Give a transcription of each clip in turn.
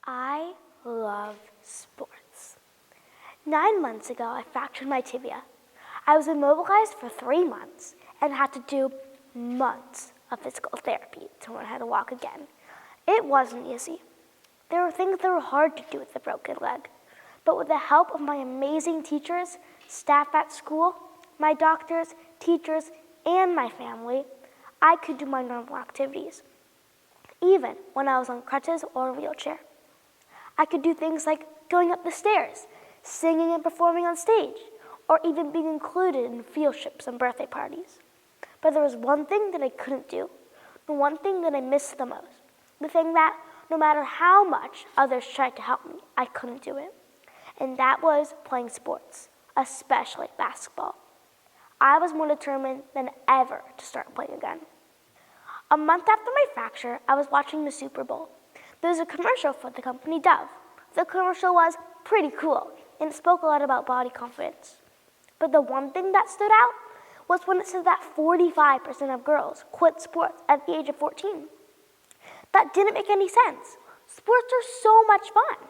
I love sports. 9 months ago, I fractured my tibia. I was immobilized for 3 months and had to do months of physical therapy to learn how to walk again. It wasn't easy. There were things that were hard to do with a broken leg. But with the help of my amazing teachers, staff at school, my doctors, teachers, and my family, I could do my normal activities, even when I was on crutches or a wheelchair. I could do things like going up the stairs, singing and performing on stage, or even being included in field trips and birthday parties. But there was one thing that I couldn't do, the one thing that I missed the most, the thing that, no matter how much others tried to help me, I couldn't do it. And that was playing sports, especially basketball. I was more determined than ever to start playing again. A month after my fracture, I was watching the Super Bowl. There was a commercial for the company Dove. The commercial was pretty cool, and it spoke a lot about body confidence. But the one thing that stood out was when it said that 45% of girls quit sports at the age of 14. That didn't make any sense. Sports are so much fun.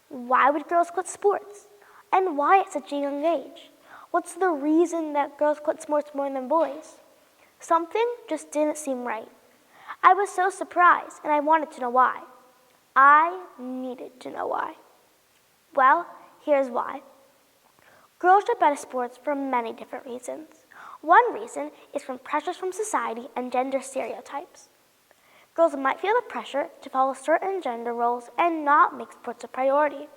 Why would girls quit sports? And why at such a young age? What's the reason that girls quit sports more than boys? Something just didn't seem right. I was so surprised, and I wanted to know why. I needed to know why. Well, here's why. Girls drop out of sports for many different reasons. One reason is from pressures from society and gender stereotypes. Girls might feel the pressure to follow certain gender roles and not make sports a priority.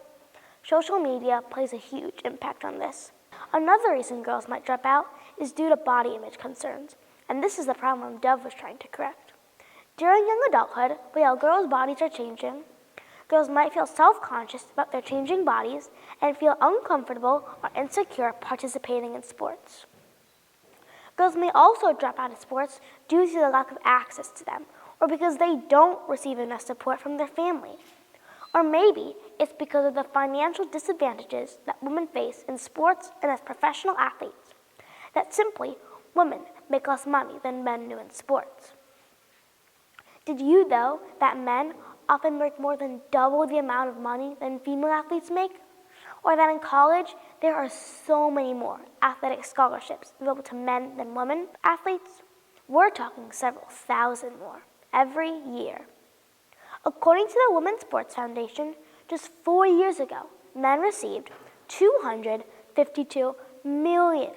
Social media plays a huge impact on this. Another reason girls might drop out is due to body image concerns, and this is the problem Dove was trying to correct. During young adulthood, while girls' bodies are changing, girls might feel self-conscious about their changing bodies and feel uncomfortable or insecure participating in sports. Girls may also drop out of sports due to the lack of access to them, or because they don't receive enough support from their family. Or maybe it's because of the financial disadvantages that women face in sports and as professional athletes, that simply women make less money than men do in sports. Did you know that men often make more than double the amount of money than female athletes make? Or that in college, there are so many more athletic scholarships available to men than women athletes? We're talking several thousand more every year. According to the Women's Sports Foundation, just 4 years ago, men received $252 million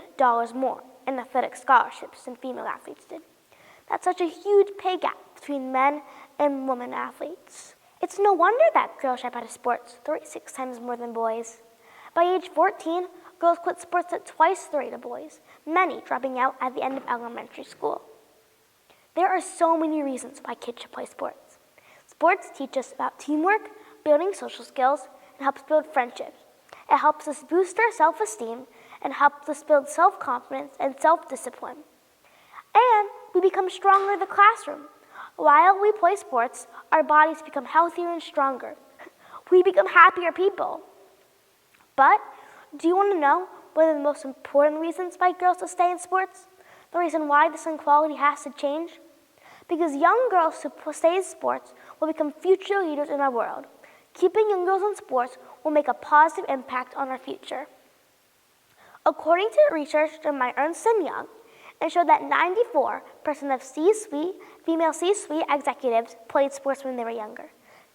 more in athletic scholarships than female athletes did. That's such a huge pay gap between men and women athletes. It's no wonder that girls drop out of sports 36 times more than boys. By age 14, girls quit sports at twice the rate of boys, many dropping out at the end of elementary school. There are so many reasons why kids should play sports. Sports teach us about teamwork, building social skills, and helps build friendships. It helps us boost our self-esteem and helps us build self-confidence and self-discipline. And we become stronger in the classroom. While we play sports, our bodies become healthier and stronger. We become happier people. But do you want to know one of the most important reasons why girls will stay in sports? The reason why this inequality has to change? Because young girls who stay in sports will become future leaders in our world. Keeping young girls in sports will make a positive impact on our future. According to research done by Ernst & Young, it showed that 94% of female C-suite executives played sports when they were younger.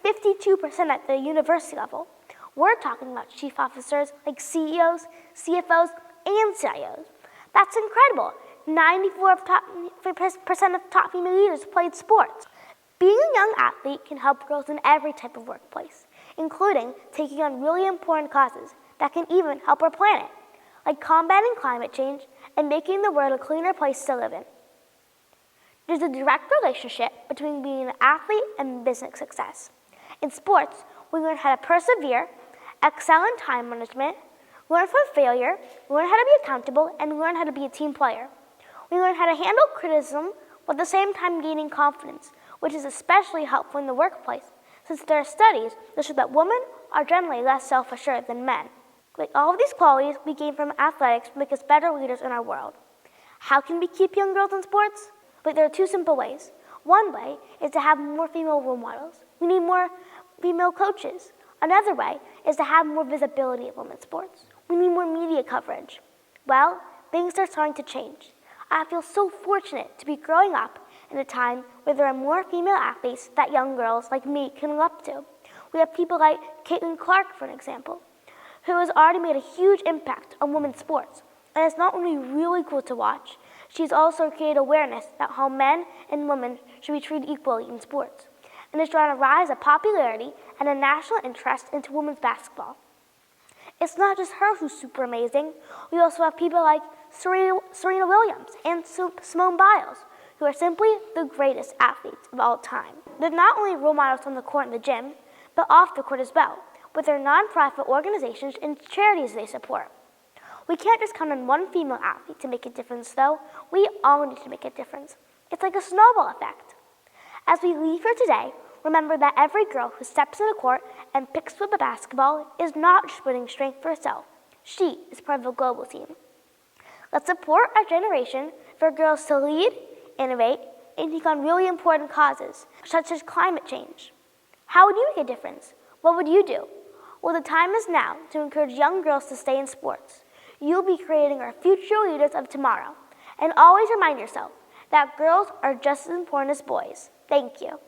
52% at the university level. We're talking about chief officers like CEOs, CFOs, and CIOs. That's incredible. 94% of top female leaders played sports. Being a young athlete can help girls in every type of workplace, including taking on really important causes that can even help our planet, like combating climate change and making the world a cleaner place to live in. There's a direct relationship between being an athlete and business success. In sports, we learn how to persevere, excel in time management, learn from failure, learn how to be accountable, and learn how to be a team player. We learn how to handle criticism while at the same time gaining confidence, which is especially helpful in the workplace, since there are studies that show that women are generally less self-assured than men. Like all of these qualities we gain from athletics make us better leaders in our world. How can we keep young girls in sports? But there are two simple ways. One way is to have more female role models. We need more female coaches. Another way is to have more visibility of women's sports. We need more media coverage. Well, things are starting to change. I feel so fortunate to be growing up in a time where there are more female athletes that young girls like me can look up to. We have people like Caitlin Clark, for an example, who has already made a huge impact on women's sports. And it's not only really cool to watch, she's also created awareness that how men and women should be treated equally in sports, and has drawn a rise of popularity and a national interest into women's basketball. It's not just her who's super amazing. We also have people like Sarina Williams and Simone Biles, who are simply the greatest athletes of all time. They're not only role models on the court and the gym, but off the court as well, with their nonprofit organizations and charities they support. We can't just count on one female athlete to make a difference, though. We all need to make a difference. It's like a snowball effect. As we leave here today, remember that every girl who steps in the court and picks up a basketball is not just winning strength for herself. She is part of a global team. Let's support our generation for girls to lead, innovate, and take on really important causes, such as climate change. How would you make a difference? What would you do? Well, the time is now to encourage young girls to stay in sports. You'll be creating our future leaders of tomorrow. And always remind yourself that girls are just as important as boys. Thank you.